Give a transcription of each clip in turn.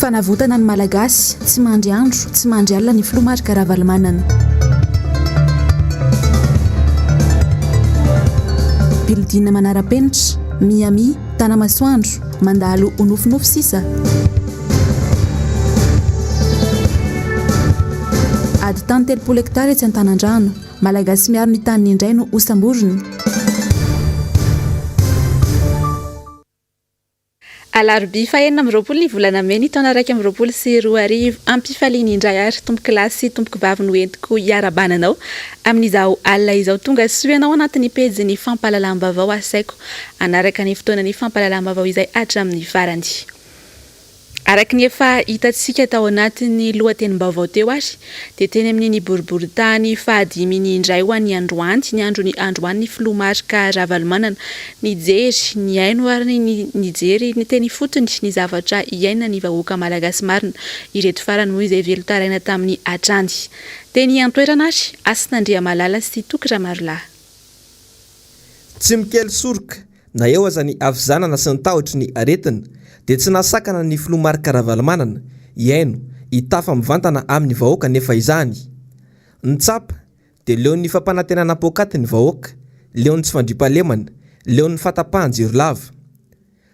fanavotana ny malagasy tsy mandry andro tsy mandry alina ny filomarika ravalomanana. Bildina manara-penitra miami tanamasoandro mandalo ho nofinofo sisa. Ady tany 3 hektara tsy an-tanan-drano malagasy miaro ny tany indray no osamborony. Alarobia fahenina amby roapolo ny volana May taona 2024 ampifaliany indray ary tomboky lahy sy tomboky vavy no entiko hiarabananao amin'izao alina izao tonga soanao anatin'ny pejy fampahalalam-baovao asaiko anaraka ny fotoanany fampahalalam-baovao izay hatramin'ny farany. Araka ny efa hitantsika tao anatin'ny lohatenim-baovao teo ary dia teny amin'ny boribory tany fahadiminy indray ho an'ny androany ny androny androany filomarika ravalomanana ny jery ny aino ary ny jery ny teny fotony ny zavatra iaina ny vahoaka malagasy marina ireto farany moa izay velo taraina tamin'ny atrany teny antoerana ary Asinandria Malala sy Tokra Marolahy. Tsy mikely soroka na eo aza ny avizanana sy ny tahotra ny aretina dia tsy nasakana ny filomarika ravalomanana iaino hitafa mivantana amin'ny vahoaka nefa izany. Ny tsapa dia leo ny fampanantenana pokaty ny vahoaka, leo ny tsy fandripahalemana, leo ny fatapahan-jiro lava.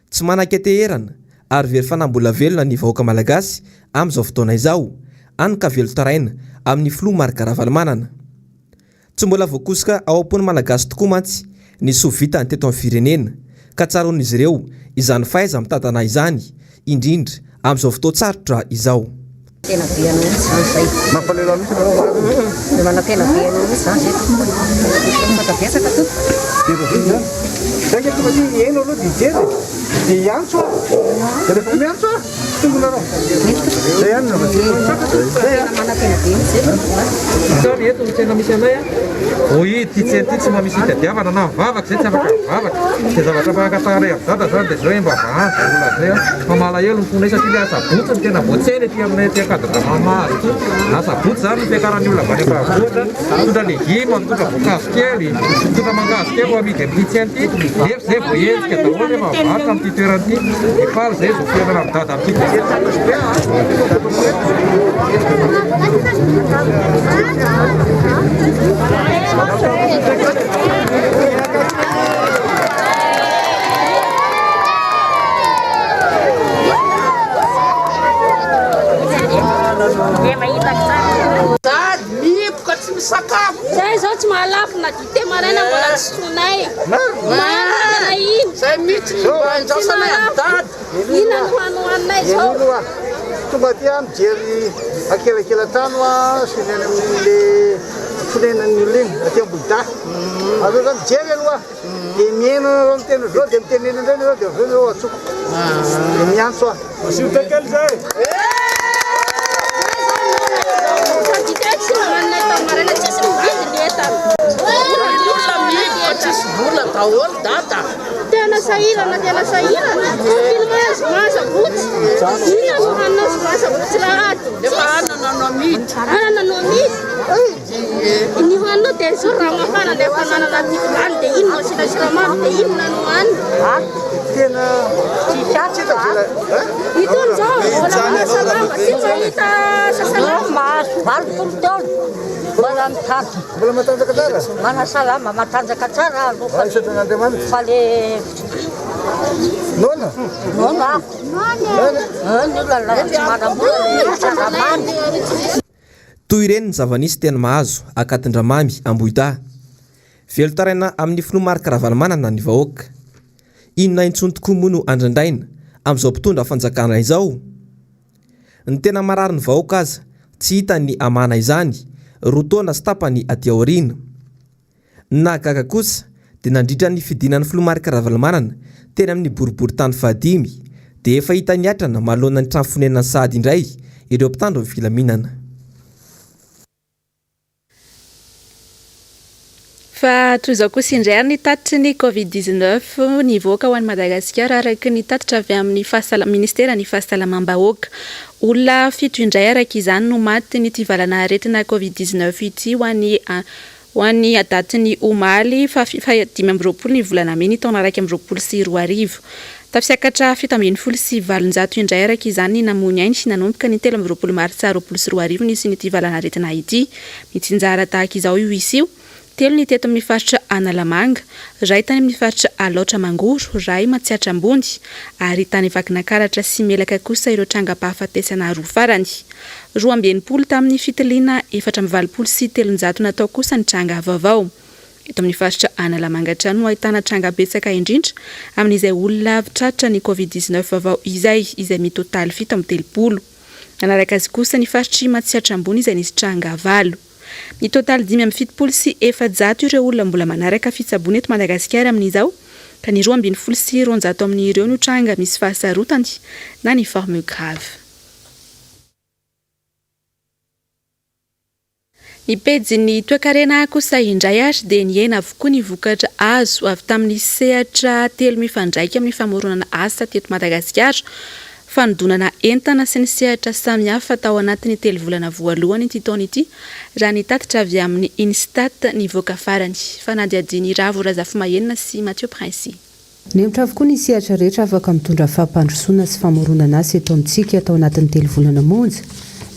Tsy manan-keteherana ary very fanambola velona ny vahoaka malagasy amin'izao fotoana izao, any ka velo taraina amin'ny filomarika ravalomanana. Tsy mbola voakosoka ao am-pony malagasy tokoa mantsy ny sovitany teto amin'ny firenena ka tsaron'izy ireo izany faiza mitantana izany indrindra amin'izao fotoan-tsarotra izao. Tena be anao izany mampalelo mihitsy anao manakena be anao izany matabiasaka to Saya cuma di yang lalu di jere di yang so jadi pemain so tunggu lalu saya mana kena be sorry itu channel misalnya ya oh iya di channel cuma misalnya dia apa nama vavak saya apa saya apa kata ya tadi tadi saya bapak saya Malaya lu punya satu biasa bukan kena bocor dia menetek kata mama itu nasa bukan pekaran juga banyak bukan sudah dihiman sudah buka sekali sudah mangga sekali kami di channel dia saya punya kita boleh mau akan titeranti ipal saya sudah dalam data kita Saya zao tsy mahalafo na dite maraina mbola tsy sonay. Marina iny. Saya mitsy zao sanay andady. Ina no hanohanay zao. Tonga aty mijery akelakela-trano sy ny any amin'ile fonenan'ny olona iny aty Ambohida. Aleo zany mijery aloha dia mihaino alo amin'ny teny zao dia mitenena indray zao dia avy eo atsoko. Dia miantso aho. Masilota kely zay. Tena sahirana tena sahirana filmas masa buts ina sohanna masa buts lahat Depa ana no mit ini hono te surama kana de panana na tikran de in masila sirama de in nanuan Tena Cicaci to sila. itu zo wala masama kita sasama Mas, baru betul. Malam tat. belum matanda ka dara. Mana salah mama tanjaka tsara Ay sa tangan de man. fale Nona. nona. Nila mana bulan tsara man. Toy ireny ny zava-nisy tena mahazo Akatindramamy Ambohida. Velo taraina amin'ny filomarika ravalomanana ny vahoaka. Inona intsony tokoa moa no andrandraina amin'izao mpitondra fanjakana izao. Ny tena marary ny vahoaka aza tsy hita ny amana izany rotaona sy tapany aty aoriana. Nahagaga kosa dia nandritra ny fidinan'ny filomarika ravalomanana teny amin'ny boribory tany fahadimy dia efa hita niatrana manoloana ny trano fonenana sahady indray ireo mpitandro ny filaminana. Fa toy izao kosa indray ny tatitry ny Covid-19 ny voaka ho an'i Madagasikara araka ny tatitra avy amin'ny ministera ny fahasalamam-bahoaka. Olona fito indray araka izany no maty ny tivalana aretina Covid-19 ity ho an'ny daty ny omaly fa 5 ny volana May taona 2024. Tafisiakatra fito ambin'ny folo sy valonjato indray araka izany namony ainy sy nanomboka ny 13 martsa 2024 nisy ny ity valanaretina ity mitsinjara tahaka izao io isy io telo ny teto amin'ny faritra Analamanga, ray tany amin'ny faritra Alaotra Mangoro, ray Matsiatra Ambony ary tany Vakinakaratra sy Melaka kosa ireo trangam-pahafatesana roa farany. 12 tamin'ny fitiliana 420 sy 300 natao kosa ny tranga vaovao. Eto amin'ny faritra Analamanga trano ahitana tranga betsaka indrindra amin'izay olona avy tratra ny Covid-19 vaovao izay mitotaly 7 Nanaraka azy kosa ny faritra Matsiatra Ambony izay nisy tranga 8. Ny totaly 570 sy 400 ireo olona mbola manaraka fitsabony eto Madagasikara amin'izao ka ny 12 sy 100 amin'ireo no tranga misy fahasarotany na ny forme grave. Ny pejy toekarena kosa indray ary dia niaina avokoa ny vokatra azo avy tamin'ny sehatra telo mifandraika amin'ny famoronana asa teto Madagasikara, fanodonana entana sy ny sehatra samihafa tao anatin'ny 3 volana voalohany ity taona ity raha ny tatitra avy amin'ny Instat nivoaka farany. Fanadiadiny Ravorazafy Mahenina sy Mathieu Prince. Nemtra avokoa ny sehatra rehetra afaka mitondra fahampandrosoana sy famoronana asa eto amintsika tao anatin'ny 3 volana monja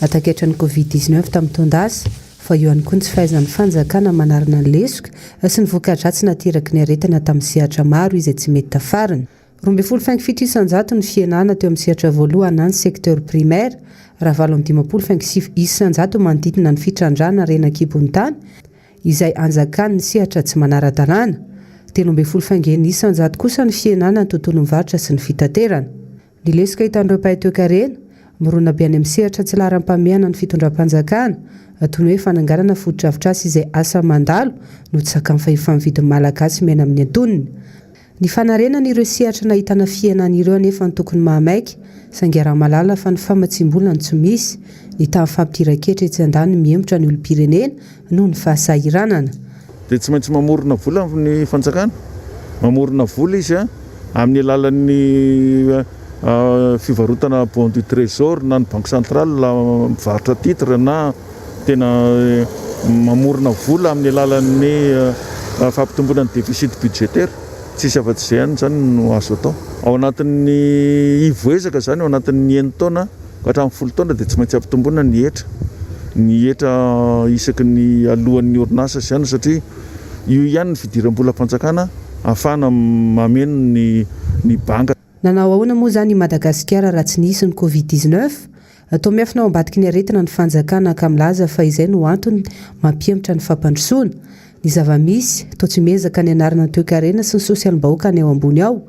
ataketra ny Covid-19 tamin'ny taon-dasa fa eo ihany koa ny tsy fahaizan'ny fanjakana manarina ny lesoka sy ny voka-dratsy nateraky ny aretina tamin'ny sehatra maro izay tsy mety tafarany. 25,700 ny fienana teo amin'ny sehatra voalohany any sekteur primaire, raha 25,700 manodidina ny fitrandrana renan-kibony tany izay anjakany ny sehatra tsy manara-dalàna. 13,900 kosa ny fienana ny tontolon'ny varotra sy ny fitaterana. Ny lesoka hitan'ireo mpahay toekarena mirona be any amin'ny sehatra tsy laharam-pameana ny fitondram-panjakana toy ny hoe fananganana foto-drafitr'asa izay asa mandalo no tsy sakan'ny fahefa-mividin'ny malagasy miaina amin'ny antonony. Ny fanarenana ireo sehatra nahitana fiainan'ireo anefa ny tokony mahamaika saingy ara-malala fa ny famatsim-bola ny tsy misy, ny tamin'ny fampitiraketra etsy andany mihemotra ny olom-pirenena noho ny fahasahiranana. Dia tsy maintsy mamorona vola ny fanjakana, mamorona vola izy amin'ny alalan'ny fivarotana bon du trésor na ny banque centrale mivarotra titre na tena mamorona vola amin'ny alalan'ny fampitomboana ny déficit budgétaire. Tsisy afa-tsy izay ihany zany no azo atao. Ao anatin'ny ivoezaka zany ao anatin'ny 9 taona ka hatramin'ny 10 taona dia tsy maintsy ampitomboana ny hetra isaky ny alohan'ny orinasa izany satria io ihany ny fidiram-bola fanjakana ahafahana mameno ny banka. Nanao ahoana moa zany i Madagasikara raha tsy nisy ny Covid-19? Atao miafina ao ambadiky ny aretina ny fanjakana ka milaza fa izay no antony mampihemotra ny fampandrosoana. Ny zava-misy toa tsy mezaka ny anarana toekarena sy ny sosialim-bahoaka ny ao ambony ao.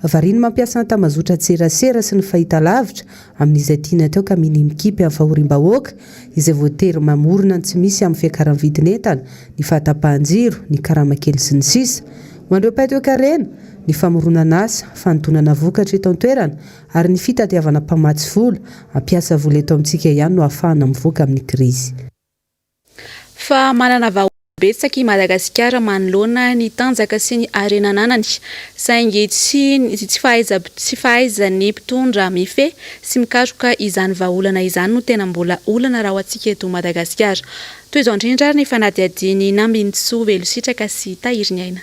Variny mampiasa ny tamazotra tserasera sy ny fahitalavitra amin'izay tiana teo ka minimikipy amin'ny fahorim-bahoaka izay voatery mamorona ny tsy misy amin'ny fiakaran'ny vidin'entana, ny fahatapahan-jiro, ny karamakely sy ny sisa. Ho an'ireo mpahay toekarena, ny famoronana asa, fanodonana vokatra eto an-toerana ary ny fitadiavana mpamatsy vola, ampiasa vola eto amintsika ihany no ahafahana mivoaka amin'ny krizy. Fa manana betsaka i Madagasikara manoloana ny tanjaka sy ny arenananany saingy tsy fahaizany mpitondra mifehy sy mikaroka izany vahaolana izany no tena mbola olana raha ho antsika eto Madagasikara. Toy izao indrindra ny fanadiadiny Nambintsoa Velositraka sy Tahiriny Aina.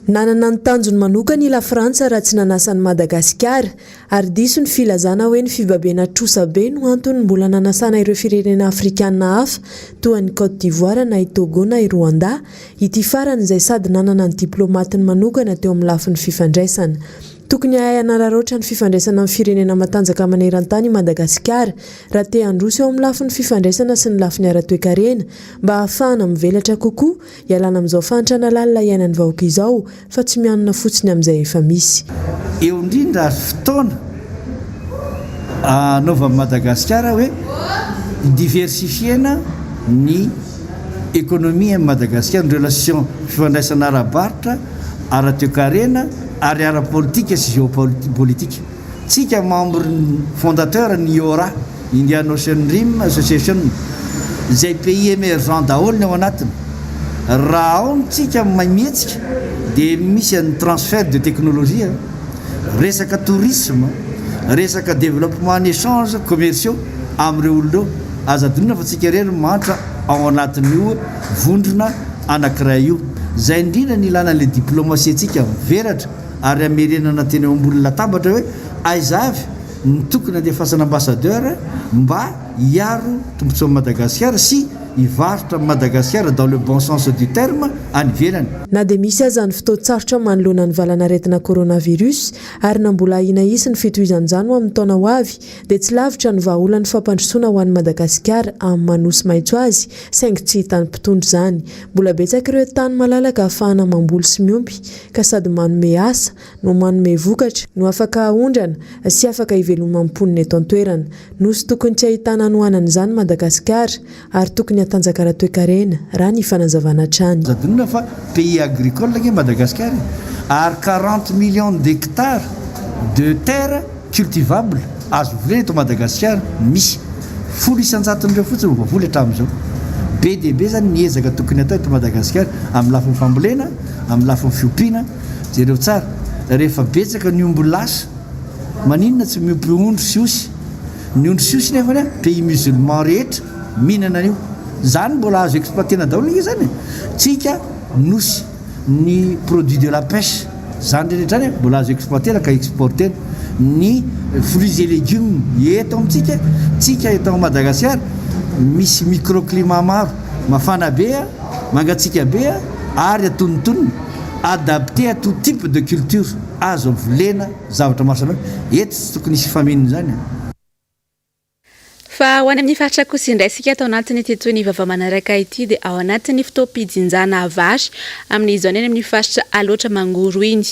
Nanana ny tanjony manokana i la Frantsa raha tsy nanasany Madagasikara ary diso ny filazana hoe ny fibabena trosa be no antony mbola nanasana ireo firenena afrikana hafa toa ny Côte d'Ivoire na i Togo na i Rwanda ity farany izay sady nanana ny diplomatiny manokana teo amin'ny lafin'ny fifandraisana. Tokony hanararaotra ny fifandraisana amin'ny firenena matanjaka maneran-tany i Madagasikara raha te handroso eo amin'ny lafin'ny fifandraisana sy ny lafin'ny ara-toekarena mba ahafahana mivelatra kokoa ialana amin'izao fahantrana lalina iainan'ny vahoaka izao fa tsy mianona fotsiny amin'izay efa misy. Eo indrindra fotoana anaova Madagasikara hoe diversifiena ny économie Madagasikara, ny relation fifandraisana ara-baritra, ara-toekarena ary ara-politika sy géopolitika. Tsika membre fondateur ny IORA, Indian Ocean Rim Association, izay pays émergent daholo ny ao anatiny. Raha ao tsika mametsika dia misy ny transfert de technologie, resaka tourisme, resaka développement en échange commerciaux amin'ireo olona aza adonina fa tsika rery mantra ao anatin'io vondrona anankiray io. Zay indrindra ny ilana le diplomatie tsika veratra ary amerenana teny ombolona tabatra hoe aizavy ny tokony andefasana ambassadeur mba hiaro tombontsoa Madagasikara sy ivarotra Madagasikara dans le bon sens du terme any ivelany. Na dia misy aza ny fotoan-tsarotra manoloana ny valanaretina coronavirus ary na mbola ahina isy ny fitohizan-jano amin'ny taona ho avy dia tsy lavitra ny vahaolany fampandrosoana ho an'ny Madagasikara amin'ny manosy maitso azy saingy tsy hitan'ny mpitondro izany. Mbola betsaka ireo tany malalaka ahafahana mamboly sy miompy ka sady manome asa no manome vokatra no afaka ahondrana sy afaka hivelomana amponina eto an-toerana. Nosy tokony tsy ahitana anohanana izany Madagasikara ary tokony atanjaka raha toe-karena raha ny fanazavana hatrany. Zadonina fa pays agricole ke Madagascar ary 40 millions d'hectares de terre cultivable azo volena eto Madagascar misy 100,000 fotsiny no voavoly hatramin'izao. Be dia be zany niezaka tokony atao eto Madagascar amin'ny lafiny fambolena, amin'ny lafiny fiompiana, jereo tsara. Rehefa betsaka ny omby lasa maninona tsy miompy ondro sy osy. Ny ondro sy osy nefa pays musulman rehetra mihinana an'io. Zany mbola azo exploitena daholo izy zany. Tsika nosy ny produit de la pêche zany rehetra zany mbola azo exploitena ka exportena. Ny fruits et légumes eto amintsika tsika eto Madagascar misy microclimat maro, mafana be, mangatsika be ary atonontonony adapté à tout type de culture azo volena zavatra maro samihafa. Eto tsy tokony hisy faminina zany. Fa ho any amin'ny faritra kosa indray sika atao anatin'ny teto ny vava manaraka ity dia ao anatin'ny fotoam-pijinjana vary amin'izao any amin'ny faritra aloatra mangoro iny.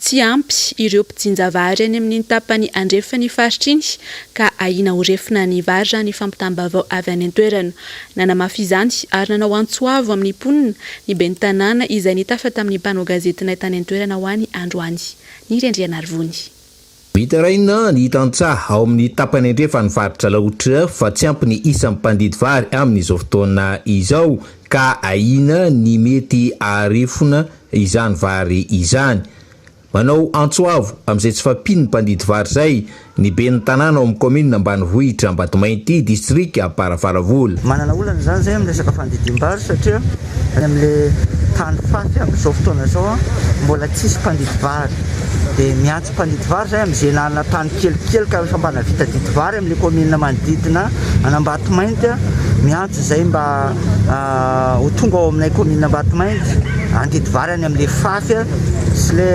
Tsy ampy ireo mpijinja vary any amin'ny tapany andrefany faritra iny ka ahina ho refina ny vary raha ny fampitambavao avy any an-toerana. Nanamafy izany ary nanao antsoavo amin'ny mponina ny ben'ny tanàna izay nitafa tamin'ny mpanao gazetina tany an-toerana ho any androany. Ny Rendriana Arvony. Mitaraina ny tantsaha ao amin'ny tapany andrefa ny faritra laotra fa tsy ampy ny isan'ny mpandidy vary amin'izao fotoana izao ka ahina ny mety arefona izany vary izany. Manao antsoavo amin'izay tsy fampino ny mpandidy vary zay ny ben'ny tanàna ao amin'ny commune Ambanivohitra Ambatomainty district Amparavaravola. Manana olana zany zay amin'ny resaka fandidim-bary satria amin'le tany fafy amin'izao fotoana zao mbola tsisy mpandidy vary. Dia miantso mpandidy vary zay amin'izay nanana tany kelikely ka efa mba navita didy vary amin'le commune manodidina Ambatomainty miantso zay mba ho tonga ao aminay commune Ambatomainty andidy vary any amin'le fafy sy le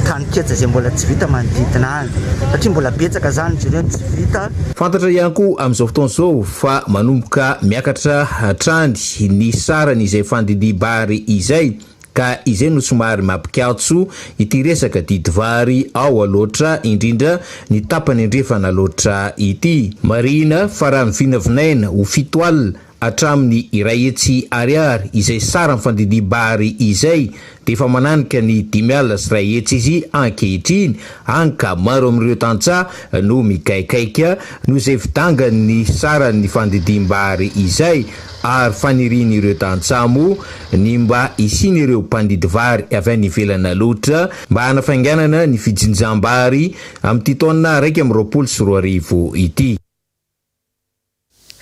tany ketsa zay mbola tsy vita manodidina any satria mbola betsaka zany jireo tsy vita. Fantatra ihany koa amin'izao fotoana izao fa manomboka miakatra hatrany ny sarany izay fandidim-bary izay ka izay no somary mampikatso ity resaka didy vary ao aloatra indrindra ny tapany andrefana loatra ity. Marina fa raha ny vinavinaina ho 7 alina hatramin'ny iray hetsy ariary izay sara ny fandidim-bary izay dia efa mananika ny 5 alina sy iray hetsy izy ankehitriny any ka maro amin'ireo tantsaha no mikaikaika no izay vidangany ny sara ny fandidim-bary izay ary faniriny ireo tantsaha moa ny mba isiny ireo mpandidy vary avy any ivelana loatra mba hanafainganana ny fijinjam-bary amin'ity taona 2024 ity.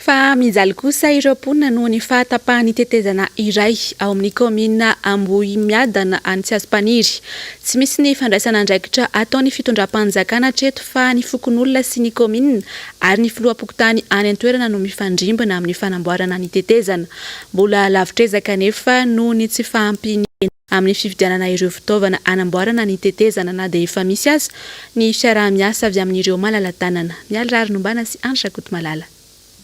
Fa mijaly kosa ireo mponina noho ny fahatapahany tetezana iray ao amin'ny commune Ambohimiadana any Tsiaspaniry. Tsy misy ny fandraisana andraikitra ataon'ny fitondram-panjakana treto fa ny fokon'olona sy ny commune ary ny filoha-pokotany any an-toerana no mifandrimbana amin'ny fanamboarana ny tetezana. Mbola lavitrezaka nefa noho ny tsy fahampiny amin'ny fividianana ireo fitaovana anamboarana ny tetezana na dia efa misy aza ny fiaraha-miasa avy amin'ireo malala-tanana. Mialrary nombana sy Ansakoto Malala.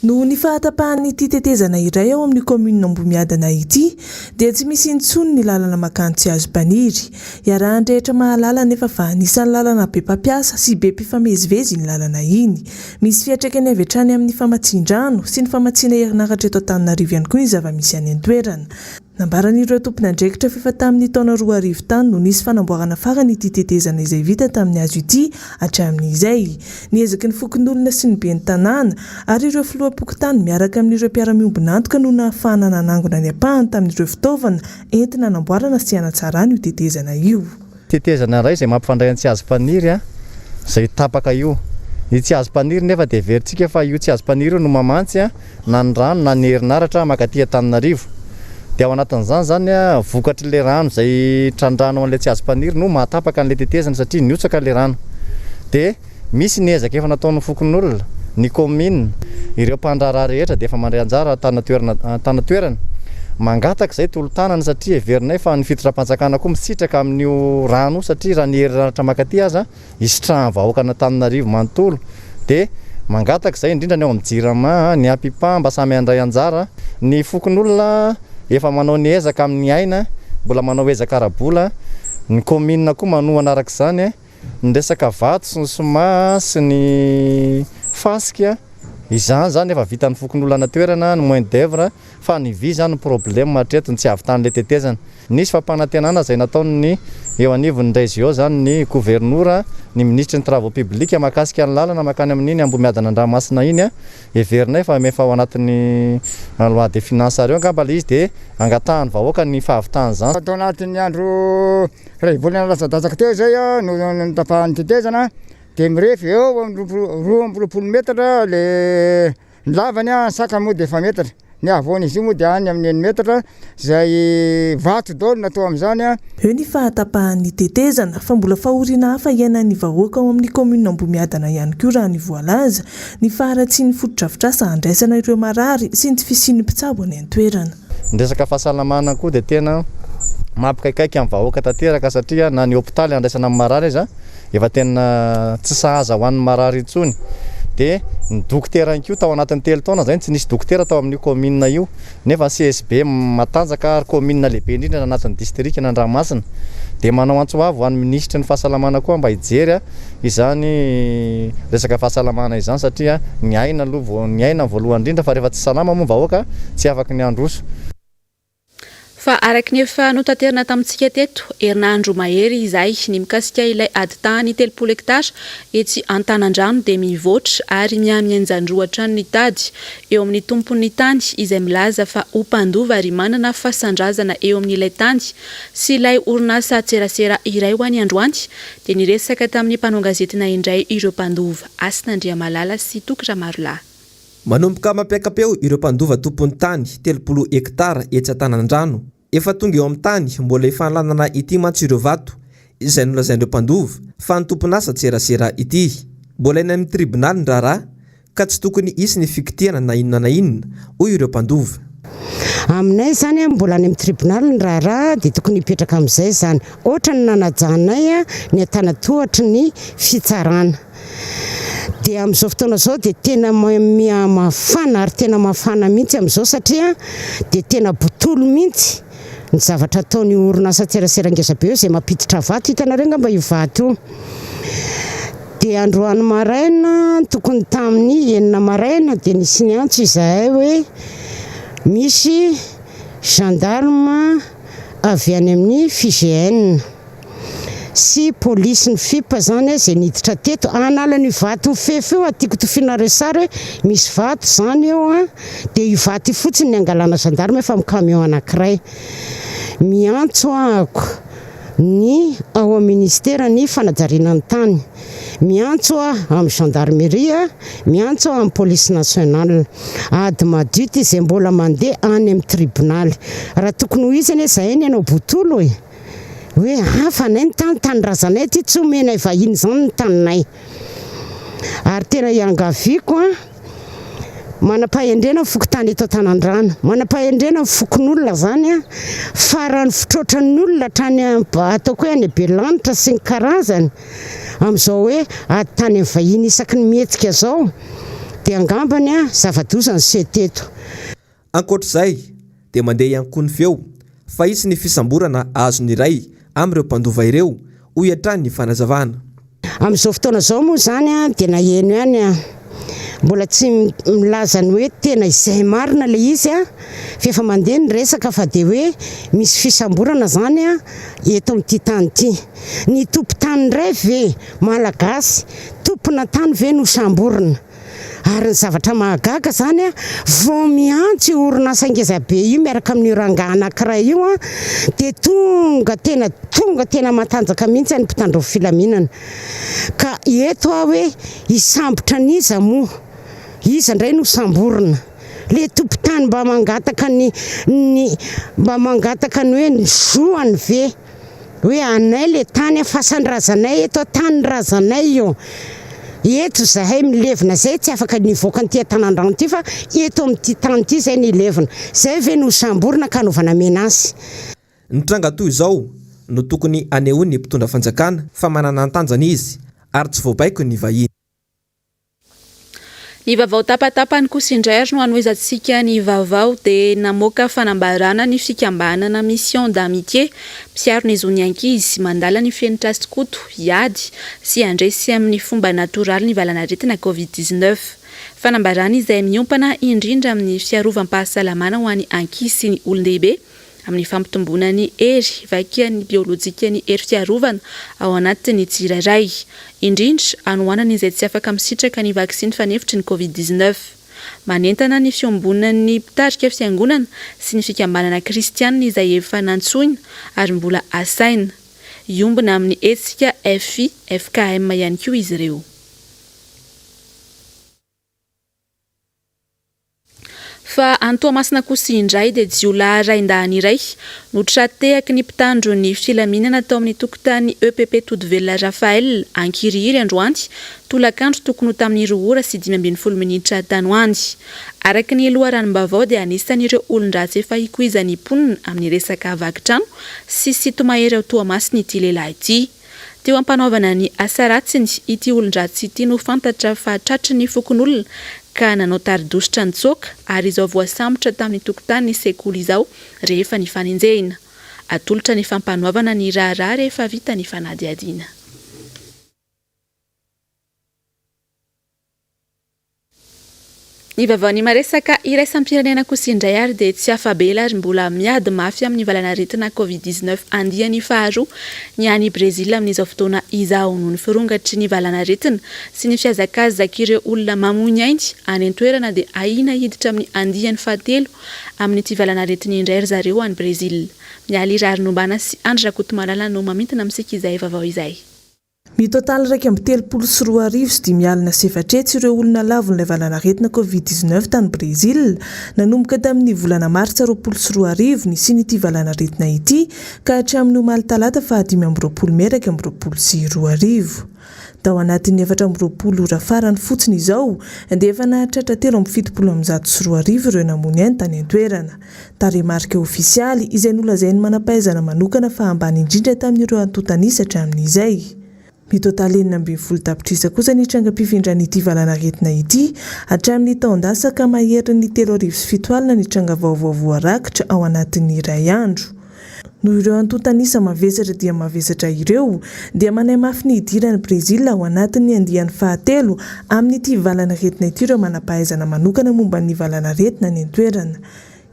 Noho ny fahatapahan'ny ity tetezana iray ao amin'ny commune Ambohimiadana ity dia tsy misy intsony ny lalana makany Tsiaspaniry. Iarahany rehetra mahalala nefa fa anisan'ny lalana be mpampiasa sy be mpifamezivezy ny lalana iny. Misy fiantraikany avy hatrany amin'ny famatsin-drano sy ny famatsiana herinaratra eto Antananarivo ihany koa ny zava-misy any an-toerana. Nambaran'ireo tompony andraikitra fefa tamin'ny taona 2000 tany no nisy fanamboarana farany ity tetezana izay vita tamin'ny azo ity hatramin'izay. Niezaky ny fokon'olona sy ny ben'ny tanàna ary ireo filoha-pokotany miaraka amin'ireo mpiara-miombona antoka no nahafahana nanangona ny apahany tamin'ireo fitaovana entina hanamboarana sy hanatsarana io tetezana io. Tetezana iray izay mampifandray ny Tsiaspaniry izay tapaka io. Ny Tsiaspaniry nefa dia verintsika fa io Tsiaspaniry no mamantsy na ny rano na ny herinaratra makaty Antananarivo. dia ao anatin'izany zany a vokatry le rano zay trandrano an'ilay tsy azo mpaniry no mahatapaka an'ilay tetezana satria niotsaka le rano dia misy ny ezaka efa nataon'ny fokon'olona ny commune ireo mpandraraha rehetra dia efa mandray anjara tanatoerana mangataka zay tolotanana satria everinay fa ny fitondram-panjakana koa misitraka amin'io rano satria raha ny herinaratra makaty aza isitrahan'ny vahoaka an'Antananarivo manontolo dia mangataka zay indrindra ny ao amin'ny jirama ny ampipa mba samy andray anjara ny fokon'olona efa manao ny ezaka amin'ny aina mbola manao ezaka arabola ny commune koa manoa anaraka izany ny resaka vato sy ny soma sy ny fasika izany zany efa vitan'ny fokon'olona toerana ny moyen d'œuvre fa ny vy zany problème matretiny tsy avy tany le tetezana nisy fampanantenana zay nataony eo anivon'ny région zany ny gouvernora ny ministre ny travaux publics makasika ny lalana makany amin'iny Ambomiadana Andramasina iny everinay fa mefa ao anatin'ny loi de finance reo angamba le izy dia angatahany vahoaka ny fahavitany zany atao anatin'ny andro ray volana latsa-datsaka teo zay no tapahan'ny tetezana dia mirefy eo 20 metatra le lavany saka moa dia efa metatra ny avoana izy io moa dia any amin'ny 1 metatra zay vato daholo natao amin'izany eo ny fahatapahan'ny tetezana fa mbola fahoriana hafa iainan'ny vahoaka ao amin'ny commune Ambomiadana ihany koa raha ny voalaza ny faharatsian'ny foto-drafitrasa handraisana ireo marary sy ny tsy fisian'ny mpitsabo any an-toerana. Ny resaka fahasalamana koa dia tena mampikaikaiky amin'ny vahoaka tanteraka satria na ny hôpitaly handraisana amin'ny marary izy efa tena tsy sahaza ho an'ny marary intsony dia ny dokotera ihany koa tao anatin'ny 3 taona zany tsy nisy dokotera tao amin'io commune io nefa CSB matanjaka ary commune lehibe indrindra anatin'ny district n'Andriamasina dia manao antsoavo ho an'ny ministre ny fahasalamana koa mba hijery izany resaka fahasalamana izany satria ny aina aloha ny aina voalohany indrindra fa rehefa tsy salama moa vahoaka tsy afaka ny androso. Fa araky ny efa notanterana tamintsika teto herinandro mahery izay ny mikasika ilay ady tany 30 hektara etsy Antanandrano dia mivoatra ary miamianjandroatra ny tady eo amin'ny tompon'ny tany izay milaza fa ho mpandova ary manana fahasandrazana eo amin'ilay tany sy ilay orinasa tserasera iray ho any androany dia niresaka tamin'ny mpanao gazetina indray ireo mpandova Asinandriamalala sy Tokra Marolahy. Manomboka mampiakapeo ireo mpandova tompon'ny tany 30 hektara etsy Antanandrano efa tonga eo amin'ny tany mbola ifanlanana ity mantsy ireo vato izay nolazain'ireo mpandova fa ny tompon'asa tserasera ity mbola eny amin'ny tribonaly ny raharaha ka tsy tokony isy ny fikitiana na inona na inona hoy ireo mpandova. Aminay zany mbola any amin'ny tribonaly ny raharaha dia tokony hipetraka amin'izay zany ohatra ny nanajanay ny atanatohatry ny fitsarana dia amin'izao fotoana izao dia tena mafana ary tena mafana mihitsy amin'izao satria dia tena botolo mihitsy ny zavatra ataony orinasa tserasera ngezabe eo izay mampiditra vato hitanareo ngamba io vato io dia androany maraina tokony tamin'ny 9 maraina dia nisy ny antso izahay hoe misy gendarme avy any amin'ny FIGN sy polisy ny fipa zany izay niditra teto anala ny vato fefy eo atiako tofinareo sara misy vato zany eo dia io vato io fotsiny ny angalana gendarme fa amin'ny camion anankiray miantso ahako ny ao amin'ny ministera ny fanajariana ny tany miantso amin'ny gendarmerie miantso amin'ny police nationale ady madio izay mbola mandeha any amin'ny tribonaly raha tokony ho izany zahay ny anao botolo hoe hafa nay ny tanyrazanay ty tsy omenay vahiny zany ny taninay ary tena iangaviako manam-pahendrena fokotany eto Antanandrano manam-pahendrena fokon'olona zany farany fitrotran'ny olona trany ataoko hoe any Belanitra sy ny karazany amin'izao hoe ady tany amin'ny vahiny isaky ny mihetsika zao dia angambany zava-dozany sy teto. Ankoatr'izay dia mandeha ihany koa ny feo fa isy ny fisamborana azony iray amin'ireo mpandova ireo hoy hatrany ny fanazavana. Amin'izao fotoana izao moa zany dia naheno ihany mbola tsy milaza ny hoe tena izay marina le izy fa efa mandeha ny resaka fa dia hoe misy fisamborana zany eto amin'ity tany ity ny tompo-tany iray ve malagasy tompona tany ve no samborina ary ny zavatra mahagaga zany vao miantso orinasa ngezabe io miaraka amin'ny ranga anankiray io dia tonga tena matanjaka mihitsy ny mpitandro filaminana ka eto hoe isambotra n'iza moa iza ndray no samborina le tompotany mba mangataka ny mba mangataka ny hoe ny zoany ve hoe anay le tany fasandrazanay eto tany razanay io eto zahay milevina zay tsy afaka nivoaka an'ity tanandrano ty fa eto amin'ity tany ity zay nilevina zay ve no samborina ka novana menazy ny tranga toy izao no tokony anehoany ny mpitondra fanjakana fa manana antanjana izy ary tsy voabaiko ny vahiny. Ny vaovao tapatapany kosa indray no anoizantsika ny vaovao dia namoaka fanambarana ny fikambanana mission d'amitié mpiaro ny zony ankizy mandala ny fenitra sikoto hiady sy andresy amin'ny fomba natoraly ny valanaretina covid-19 fanambarana izay miompana indrindra amin'ny fiarovam-pahasalamana ho an'ny ankizy sy ny olon-dehibe amin'ny fampitomboana ny hery vakian'ny biolojika ny hery fiarovana ao anatin'ny tsirairay indrindra anohanana izay tsy afaka misitraka ny vaksiny fanefitry ny covid-19 manentana ny fiombonan'ny mpitarika fiangonana sy ny fikambanana kristianina izay efa nantsoina ary mbola asaina iombona amin'ny hetsika FI FKM ihany koa izy ireo. Fa Antoamasina kosa indray dia jiolahy raindahany iray notratehaky ny mpitandro ny filaminana tao amin'ny tokotany EPP Todovelona Rafael Ankiriry androany tolakandro tokony ho tamin'ny 2 ora sy 12 minitra tanoany. Araka ny loharanom-baovao dia anisan'ireo olon-dratsy efa hikoizany mponina amin'ny resaka vakitrano sy sitomahery ao Toamasina ity lehilahy ity. Teo ampanaovana ny asa ratsiny ity olon-dratsy ity no fantatra fa tratry ny fokon'olona ka nanao taridositra nitsoaka ary izao voasambotra tamin'ny tokotany ny sekoly izao rehefa ny fanenjehina. Atolotra ny fampanoavana ny raharaha rehefa vita ny fanadiadiana. Ny vaovao ny maresaka iraisam-pirenena kosa indray ary dia tsy afabela ary mbola miady mafy amin'ny valanaretina covid-19 andiany faharoa ny any Brezila amin'izao fotoana izao noho ny firongatry ny valanaretina sy ny fiazakazak'ireo olona mamony ainy any an-toerana dia ahina hiditra amin'ny andiany fahatelo amin'ity valanaretina indray ry zareo any Brezila. Mialy irary nombana sy Andra Kotomalala no mamintana amintsika izay vaovao izay. Mitotaly 2.34 sy 5.8 ireo olona lavon'ilay valanaretina covid-19 tany Brezila nanomboka tamin'ny volana martsa 24 ny sin'ity valanaretina ity ka hatramin'ny omaly talata fa 15 meraka 22. Tao anatin'ny 4 ora farany fotsiny izao dia efa nahatratra 3.7 ireo namony any tany an-toerana. Taremarika ofisialy izay nolazainy manampaizana manokana fa ambany indrindra tamin'ireo antotanisa hatramin'izay. Mitotaly 9 tapitrisa kosa ny trangam-pifindran'ity valanaretina ity hatramin'ny taondasa ka maherin'ny 3:07 ny tranga vaovao voarakitra ao anatin'ny iray andro. No ireo antotanisa mavesatra dia mavesatra ireo dia manay mafy ny idirany Brezila ao anatin'ny andiany fahatelo amin'ity valanaretina ity ireo manampahaizana manokana momba ny valanaretina ny an-toerana.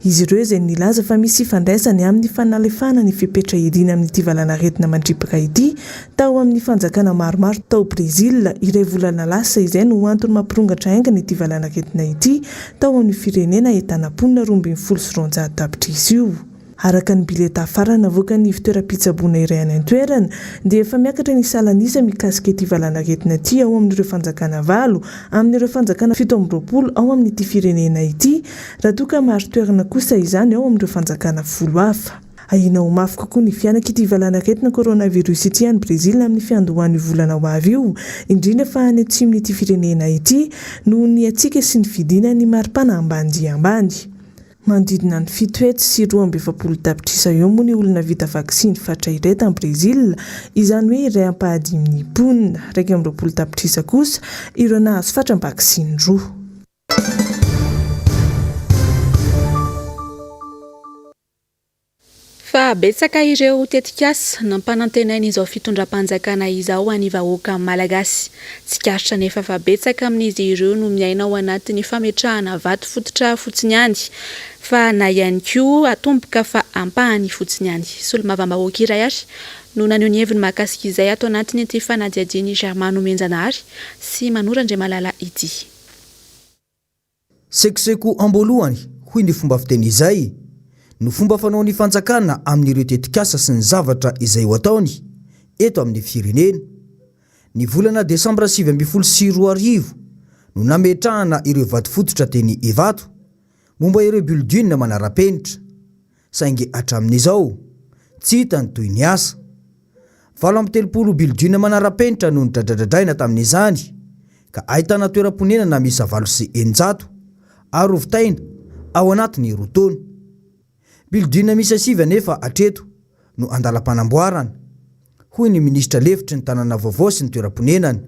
Izy ireo izay nilaza fa misy fandraisany amin'ny fanalefana ny fipetra irina amin'ity valanaretina mandripaka ity tao amin'ny fanjakana maromaro tao Brezila iray volana lasa izay no antony mampirongatra aingana ity valanaretina ity tao amin'ny firenena ahitana mponina 2.9 tapitrisa io. Araka ny bileta afara navoaka ny fitoeram-pitsaboana iray any an-toerana dia efa miakatra ny salanisa mikasika ity valanaretina ity ao amin'ireo fanjakana 8 amin'ireo fanjakana 17 ao amin'ity firenena ity raha toa ka maro toerana kosa izany ao amin'ireo fanjakana 10 hafa. Ahina ho mafy kokoa ny fianaka ity valanaretina coronavirus ity any Brezila amin'ny fiandohan'ny volana ho avy io indrindra fa any atsimon'ity firenena ity noho ny atsika sy ny fidina ny maripana ambany dia ambany. Mandidina ny 7 sy 2.7 tapitrisa eo moa ny olona vita vaksiny fatra iray tany Brezila izany hoe iray ampahadimy mponina 2.7 tapitrisa kosa ireo nahazo fatra vaksiny 2. Fa betsaka ireo tetikasa nampanantenaina izao fitondram-panjakana izao any vahoaka malagasy. Tsikaritra nefa fa betsaka amin'izy ireo no miaina ao anatin'ny fametrahana vato fototra fotsiny any. Fa na ihany koa atomboka fa ampahany fotsiny any. Solomavambahoaka iray ary no naneho ny heviny mahakasika izay ato anatiny ity fanadiadiany Germano Menjanahary sy Manorandre Malala ity. Sekoseko amboalohany hoy ny fomba fiteny izay no fomba fanao ny fanjakana amin'ireo tetikasa sy ny zavatra izay ho ataony eto amin'ny firenena. Ny volana Desambra 7 sy 2 arivo no nametrahana ireo vato fototra teny Evato momba ireo building manara-penitra saingy hatramin'izao tsy hitany toy ny asa 7 building manara-penitra no nidradradradraina tamin'izany ka ahitana toeram-ponenana misy 900 ary rovitaina ao anatiny rotaona building misy 9 nefa atreto no andalam-panamboarana hoy ny ministra lefitry ny tanàna vaovao sy ny toeram-ponenana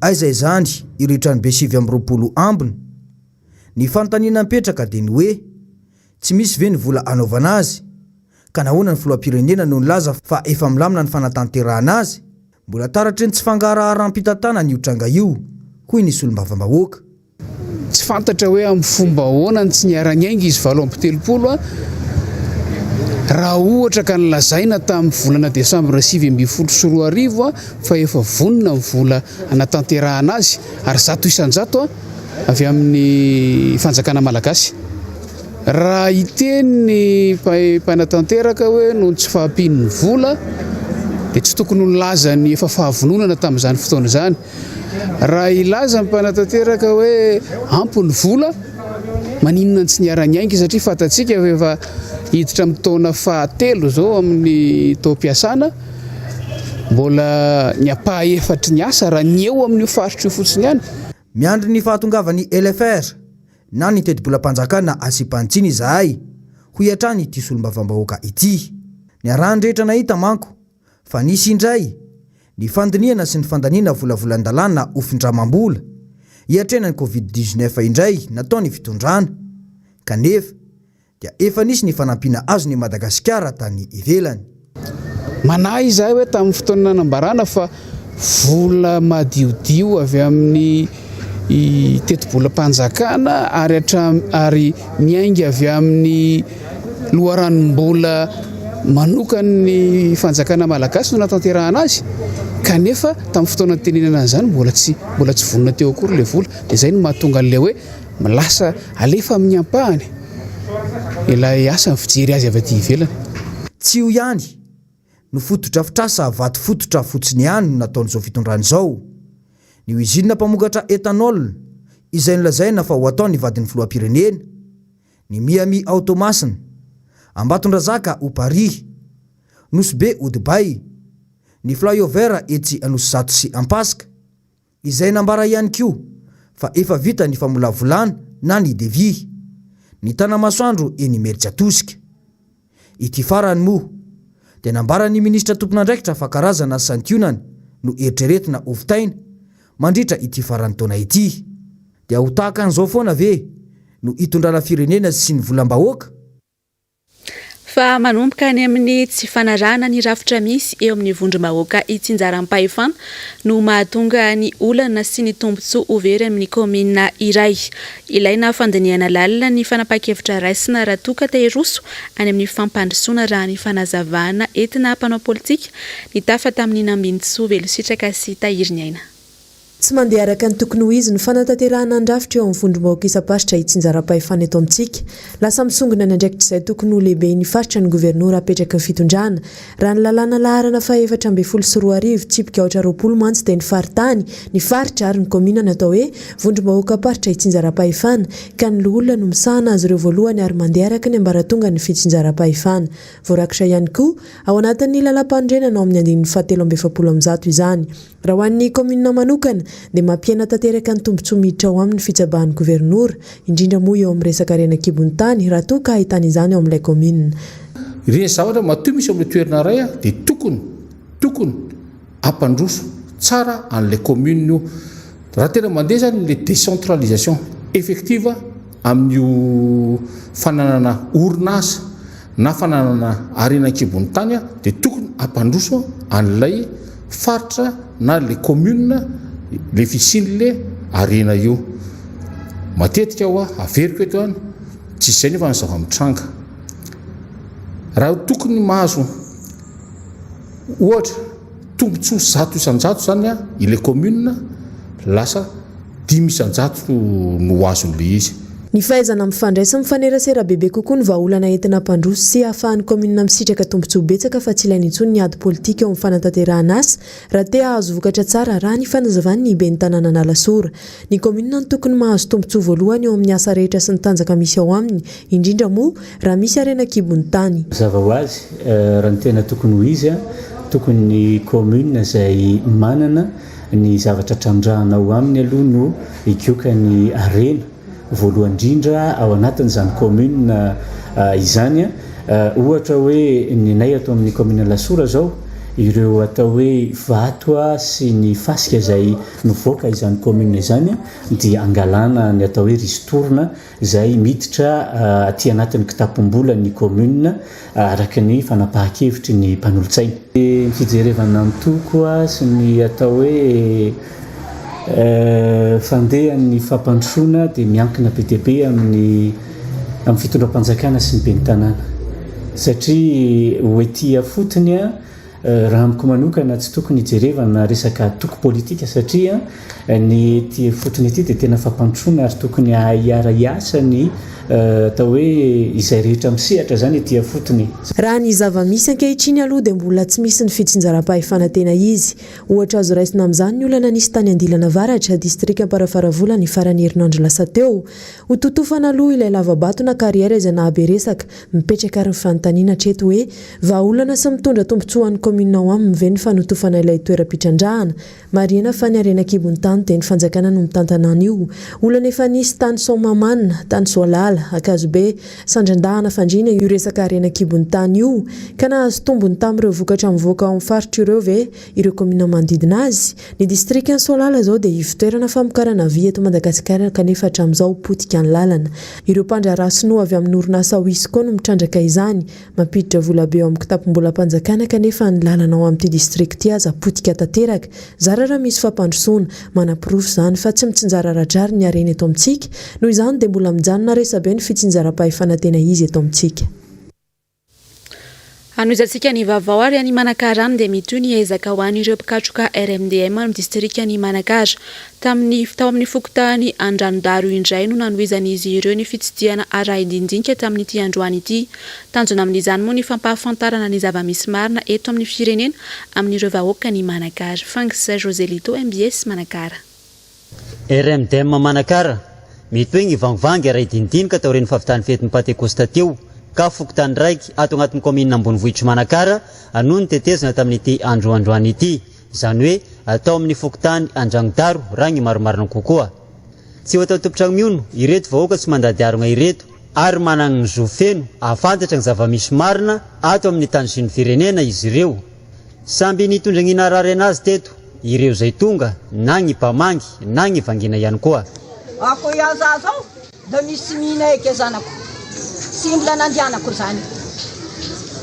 aiza izany ireo tranobe 7 ambiny ny fanontaniana mipetraka dia ny hoe tsy misy ve ny vola anaovana azy ka nahoana ny filoham-pirenena no nilaza fa efa milamina ny fanatanterahana azy mbola taratry ny tsy fangaraharam-pitantanana io tranga io hoy ny solombavam-bahoaka tsy fantatra hoe amin'ny fomba ahoana ny tsy niara-nyainga izy 7 raha ohatra ka nilazaina tamin'ny volana desambra 2012 fa efa vonona ny vola anatanterahana azy ary 100 isan-jato avy amin'ny fanjakana malagasy raha iteny mpanatanteraka hoe noho tsy fahampian'ny vola dia tsy tokony nilaza ny efa fahavononana tamin'izany fotoana izany raha ilaza ny mpanatanteraka hoe ampy ny vola maninona ny tsy niara-nyainga satria fantatsika efa hiditra amin'ny taona fahatelo zao amin'ny taom-piasana mbola ny apaha-efatry ny asa raha ny eo amin'ny faritra io fotsiny ihany miandry ny fahatongavan'ny LFR na ny teti-bolam-panjakana asipantsiny izahay ho iatrany ity solombavam-bahoaka ity ny arahan-drehetra nahita manko fa nisy indray ny fandiniana sy ny fandaniana volavolan-dalàna ofindramam-bola hiatrena ny covid-19 indray nataony fitondrana kanefa dia efa nisy ny fanampiana azo ny Madagasikara tany ivelany manahy izahay hoe tamin'ny fotoana nanambarana fa vola madiodio avy amin'ny teti-bolam-panjakana ary miainga avy amin'ny loharanom-bola manokany fanjakana malagasy no natanterahana azy kanefa tamin'ny fotoana tenenana izany mbola tsy vonona teo akory le vola dia izay no mahatonga an'ilay hoe lasa alefa amin'ny ampahany ilay asa ny fijery azy avy aty ivelany tsy ho ihany no fotodrafitrasa vaty fototra fotsiny ihany no nataon'izao fitondrana izao ny usinina mpamokatra etanol izay nolazaina fa ho atao ny vadin'ny filoham-pirenena ny Miami Automasina Ambatondrazaka ho Paris Nosy-be ho Dubai ny flyover etsy Anosy-Zato sy Ampasika izay nambara ihany koa fa efa vita ny famolavolana na ny devis ny tanamasoandro eny Mertsiatosika ity farany moa dia nambara ny ministra tompon'andraikitra fa karazana santionana no eritreretina ovitaina mandritra ity farany taona ity dia ho tahaka an'izao foana ve no hitondrana firenena sy ny volam-bahoaka fa manomboka any amin'ny tsy fanarahana ny rafitra misy eo amin'ny vondrom-bahoaka itsinjaram-pahefana no mahatonga ny olana sy ny tombontsoa overy amin'ny komina iray ilaina fandiniana lalina ny fanapa-kevitra raisina raha toka tehiroso any amin'ny fampandrosoana raha ny fanazavana entina mpanao politika ny tafa tamin'ny Nambintsoa Velositraka sy Tahiriny Aina tsy mandeha araka ny tokony ho izy ny fanatanterahana andrafitra eo amin'ny vondrom-bahoaka isa-pasitra itsinjaram-pahefana eto amintsika lasa misongona ny andraikitra izay tokony ho lehibe ny faritra ny gouvernoura apetraka ny fitondrana raha ny lalàna laharana fa 724 tsipika 20 mantsy dia ny faritany ny faritra ary ny komina natao hoe vondrom-bahoaka paritra itsinjaram-pahefana ka ny olona no misahana azy ireo voalohany ary mandeha araka ny ambaratonga ny fitsinjaram-pahefana voarakitra ihany koa ao anatin'ny lalam-pandrenana ao amin'ny 770 izany raha ho an'ny komina manokana dia mampiaina tanteraka ny tombontsoa miditra ao amin'ny fitsabahan'ny gouvernoura indrindra moa eo amin'ny resaka rena kibony tany raha toa ka ahitana izany ao amin'ilay komina ireny zavatra matoy misy amin'ny toerana ray dia tokony ampandroso tsara an'ilay komina io raha tena mandeha zany le décentralisation effective amin'io fananana orinasa na fananana arena kibony tany dia tokony ampandroso an'ilay faritra na le commune le fisin'le arena io matetika ho averiko eto any tsisy izay nefa ny zava-mitranga raha tokony mahazo ohatra tombontsoa 100 isan-jato zany ile commune lasa 10 isan-jato no azon'le izy Ny fahaizana mifandray mifanerasera bebe kokoa ny vahaolana entina mpandroso sy ahafahan'ny komina misitraka tombontsoa betsaka fa tsy ilaina intsony ny ady politika eo amin'ny fanatanterahana azy raha te hahazo vokatra tsara raha ny fanazavany ny ben'ny tanàna Analasora. Ny komina no tokony mahazo tombontsoa voalohany eo amin'ny asa rehetra sy ny tanjaka misy ao aminy, indrindra moa raha misy harena kibon'ny tany. Zava ho azy raha ny tena tokony ho izy tokony ny komina izay manana ny zavatra trandrahana ao aminy aloha no hikioka ny arena voalohany indrindra ao anatin'izany komina izany ohatra hoe ny atao amin'ny komina Lasora zao ireo atao hoe vato sy ny fasika izay mivoaka izany komina izany dia angalana ny atao hoe ristourna izay miditra aty anatin'ny kitapom-bola ny komina araka ny fanapahan-kevitry ny mpanolontsaina. Ny fijerevana ny toko sy ny atao hoe fandehan'ny fampandrosoana dia miankina be dia be amin'ny fitondram-panjakana sy ny ben'ny tanàna satria hoetia fotony raha amiko manokana tsy tokony hijerevana resaka toko politika satria ny tia fotony ity dia tena fampandrosoana ary tokony hiara hiasa ny atao hoe izay rehetra misehatra zany tia fotony. Raha ny zava-misy ankehitriny aloha dia mbola tsy misy ny fitsinjaram-pahefana tena izy. Ohatra azo raisina amin'izany ny olana nisy tany Andilana Avaratra distrika Amparafaravolana ny farany herinandro lasa teo. Ho totofana aloha ilay lavabato na kariera izay nahabe resaka mipetraka ary ny fanontaniana hatreto hoe vahaolana sy mitondra tombontsoa an'ny komina ao aminy ve ny fanotofana ilay toeram-pitrandrahana. Marihana fa ny harena kibon'ny tany dia ny fanjakana no mitantana an'io. Olana efa nisy tany Somamanina, tany Soalala, Akazobe, Sandrandahana fandrina io resaka harena kibon'ny tany io ka nahazo tombony tamin'ireo vokatra mivoaka ao amin'ny faritra ireo ve ireo komina manodidina azy. Ny distrika Soalala zao dia ivitoerana famokarana vy eto Madagasikara kanefa hatramin'izao potika ny lalana. Ireo mpandraharaha sinoa avy amin'ny orinasa Wisco no mitrandraka izany mampiditra vola be ao amin'ny kitapom-bolam-panjakana kanefa ny lalana ao amin'ity distrika ity aza potika tanteraka. Zara raha misy fampandrosoana manam-pirofo izany fa tsy mitsinjara radrary ny harena eto amintsika noho izany dia mbola mijanona resabe ny fitsinjaram-pahefana tena izy eto amintsika. Anoizantsika ny vaovao ary any Manakarana dia mitoy ny ezaka ho an'ireo mpikatroka RMDM amin'ny distrika ny Manakara tao amin'ny fokontany Andranodaro indray no nanohizan'izy ireo ny fitsidiana ara-indindinika tamin'ity androany ity. Tanjona amin'izany moa ny fampahafantarana ny zava-misy marina eto amin'ny firenena amin'ireo vahoaka ny Manakara. Fangisa Joselito MBS Manakara. RMDM Manakara mitoy ny vangvangy ara-indindinika tao reny fahavitany fety Pentecosta teo ka fokontany raiky ato agnatin'ny komina Ambonivohitra Manakara anoho ny tetezana tamin'ity androany ity izany hoe atao amin'ny fokontany Andragnodaro raha ny maromarina kokoa. Tsy ho atao tompotrano miono ireto vahoaka tsy mandady arona ireto ary manana ny zo feno ahafantatra ny zava-misy marina ato amin'ny tany sy ny firenena izy ireo. Samby nitondra ny narary anazy teto ireo zay tonga na ny mpamangy na ny vangina ihany koa. Ako iaza zao da misy mina eky zanako sy mbola nandianako zany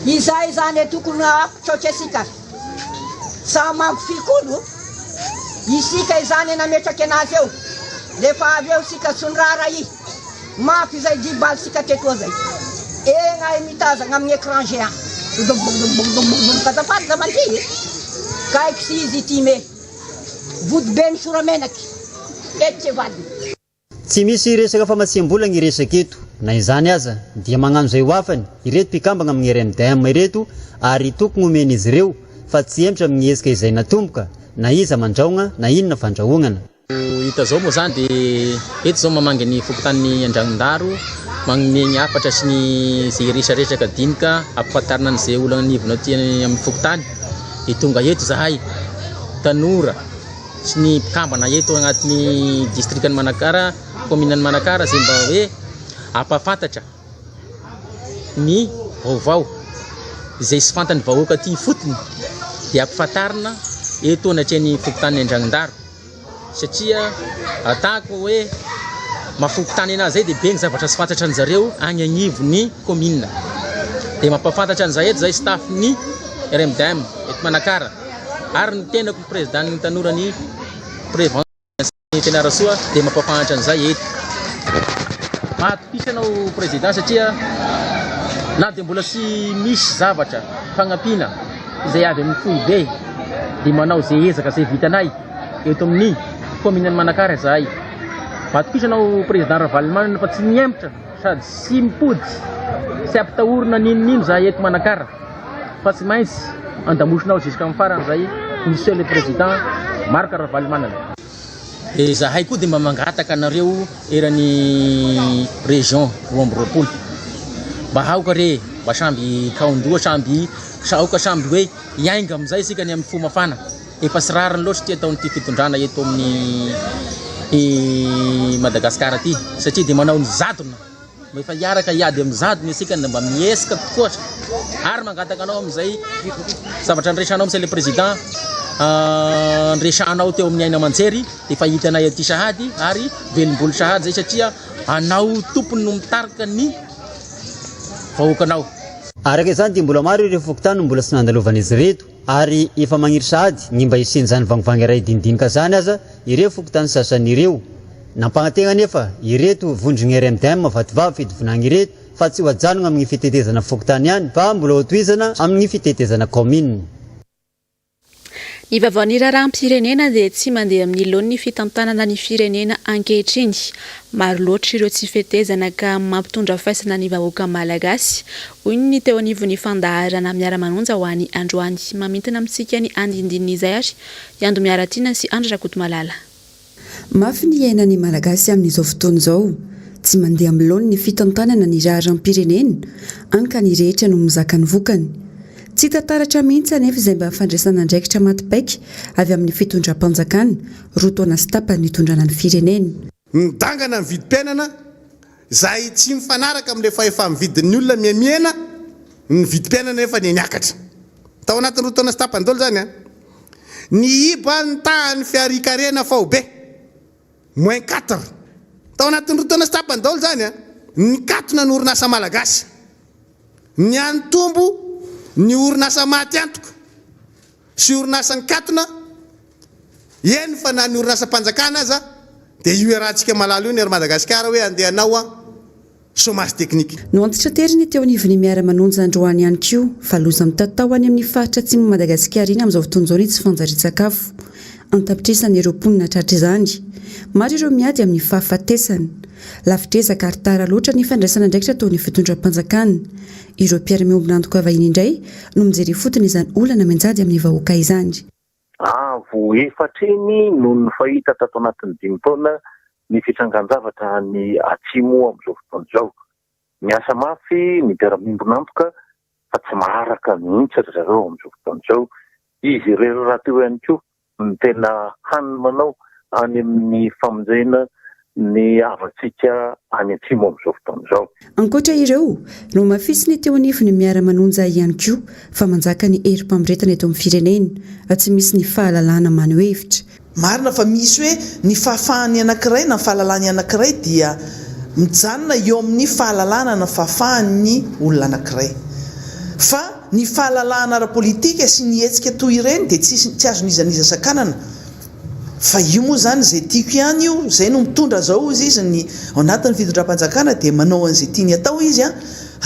izay zany tokony akotrotra asika sa mango fikolo isika izany nametraka anazy eo rehefa avy eo sika sonrara i mafy izay dibaly sika teto zay egna mitazana amin'ny étranger katafady da mandy kaiky sy izy ity me vody be ny soramenaky ety vady. Tsy misy resaka famatsiam-bola ny resaka eto na izany aza dia magnano zay ho afany ireto mpikambana amin'ny RMDM ireto ary tokony omeny izy ireo fa tsy emtra amin'ny ezika izay natomboka na iza mandrahona na inona fandrahognana. Hita zao moa zany dia eto zao mamangy ny fokontany Andragnodaro magneny afatra sy ny zay resaresaka dinika ampafantarina an'izay olana nivona aty amin'ny fokontany tonga eto zahay tanora sy ny mpikambana eto agnatin'ny distrikany Manakara kominany Manakara zay mba hoe apafantatra ny vaovao izay sy fantany vahoaka aty fotony dia ampafantarina eto anatreny fokontany Andragnodaro satria atako hoe mafokotany anazy zay dia be ny zavatra sy fantatra ny zareo agny agnivony komina dia mampafantatra an'izay eto zay staff ny RMDM eto Manakara ary ny tenako président ny tanora ny prévention Fianarasoa dia mampafantatra an'izay eto. Matopisanao président satria na dia mbola sy misy zavatra fagnampiana izay avy amin'ny fohy be dia manao zay ezaka zay vitanay eto amin'ny kominany Manakara zahay Vatokisa anao président Ravalomanana fa tsy miempotra sady sy mipody sy ampitahorina ninonino za eto Manakara fa tsy maintsy andamosinao jusqu'à farany zay monsieur le président Marc Ravalomanana. Zahay koa dia mba mangataka anareo eran'ny région roa amby roapolo mba haoka re mba samby kaondoa samby saoka samby hoe iainga amizay sika ny amin'ny fo mafana efa sy rariny loatra ty ataon'ity fitondrana eto amin'ny Madagasikara ty satria dia manao ny zadona mba efa hiaraka hiady amin'ny zadony asika mba miesika tokoa ary mangataka anao amizay zavatra nresanao monsieur le président nresanao teo amin'ny aina aman-jery efa hitanay aty sahady ary velombolo sahady zay satria anao tompony no mitarika ny vahoakanao. Araka izany dia mbola maro ireo fokontany mbola sy nandalovan'izy reto ary efa magniry sahady ny mba hisen'izany vangovangy iray dinidinika zany aza ireo fokontany sasan'ireo nampagnatena nefa ireto vondrogny RMDM vatovavy fidivonagny ireto fa tsy ho ajanona amin'ny fitetezana fokontany ihany fa mbola hotoizana amin'ny fitetezana commune. Ny vaovaon'ny raharaham-pirenena dia tsy mandeha amin'ny laon'ny fitantanana ny firenena ankehitriny. Maro loatra ireo tsy fetezana ka mampitondra faisana ny vahoaka malagasy. Hoy ny teo anivon'ny fandaharana miara-manonja ho an'ny androany. Mamintana amintsika ny andindin'izay ary Iando Miaratina sy Andra Rakotomalala. Mafy ny iainan'ny malagasy amin'izao fotoana izao. Tsy mandeha amin'ny laon'ny fitantanana ny raharaham-pirenena anka ny rehetra no mizaka ny vokany. Tsy tantaratra mihitsy anefa izay mba fandraisana andraikitra matipaika avy amin'ny fitondram-panjakana roa taona sy tapany nitondrana ny firenena. Midangana ny vidim-piainana izay tsy mifanaraka amin'ilay efa mividin'ny olona miamiana ny vidim-piainana efa ny niakatra. Tao anatin'ny roa taona sy tapany daholo zany ny iba ny tahan'ny fiarikarena Vaovao moins 4 tao anatin'ny roa taona sy tapany daholo zany ny katona ny orinasa malagasy ny antombo ny orinasa maty antoka sy orinasa ny katona eny fa na ny orinasa mpanjakana aza dia io rahantsika malalo io ny Madagasikara hoe andehanao chômage technique. No antitra teriny teo anivon'ny miara-manonja androany ihany koa fa loza mitatao any amin'ny faritra atsimo Madagasikara iny amin'izao fotoana izao ny tsy fanjarian-tsakafo antapitrisana ireo mponina tratra izany. Maro ireo miady amin'ny fahafatesana lafitrezaka ary tara loatra ny fandraisana andraikitra tao ny fitondram-panjakana. Ireo mpiara-miombona antoka vahiny indray no mijery fotony izany olana menjady amin'ny vahoaka izany. Avo efatriny no ny fahita tato anatin'ny 5 taona ny fitrangan-javatra ny atsimo amin'izao fotoana izao. Miasa mafy ny mpiara-miombona antoka fa tsy maharaka mihitsy ry zareo amin'izao fotoana izao. Izy ireo raha teo ihany koa ny tena haniny manao any amin'ny famonjena ny avatsika any atsimo amin'izao fotoana izao. Ankoatra ireo no mafisy ny teo anivon'ny miara-manonja ihany koa fa manjaka ny herim-pamoretana eto amin'ny firenena tsy misy ny fahalalana maneho hevitra. Marina fa misy hoe ny fahafahany anankiray na ny fahalalany anankiray dia mijanona eo amin'ny fahalalana na fahafahany olona anankiray. Fa ny fahalalana ara-politika sy ny hetsika toy ireny dia tsy azon'izaniza sakanana. Fa io moa zany zay tiako ihany io, zay no mitondra zao izy ny ao anatin'ny fitondram-panjakana dia manao an'izay tiany atao izy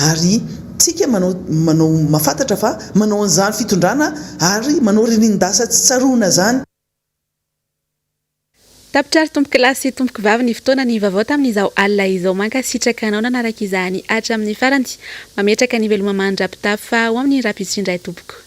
ary tsika manao mafantatra fa manao an'izany fitondrana ary manao ririndasa tsy tsaroana zany. Tapitra tomboky lasy tomboky vavy ny fotoana ny vaovao tamin'izao alina izao mankasitraka anao nanaraka izany hatramin'ny farany mametraka ny veloma mandrapitafa ho amin'ny rapitsindray tompoko.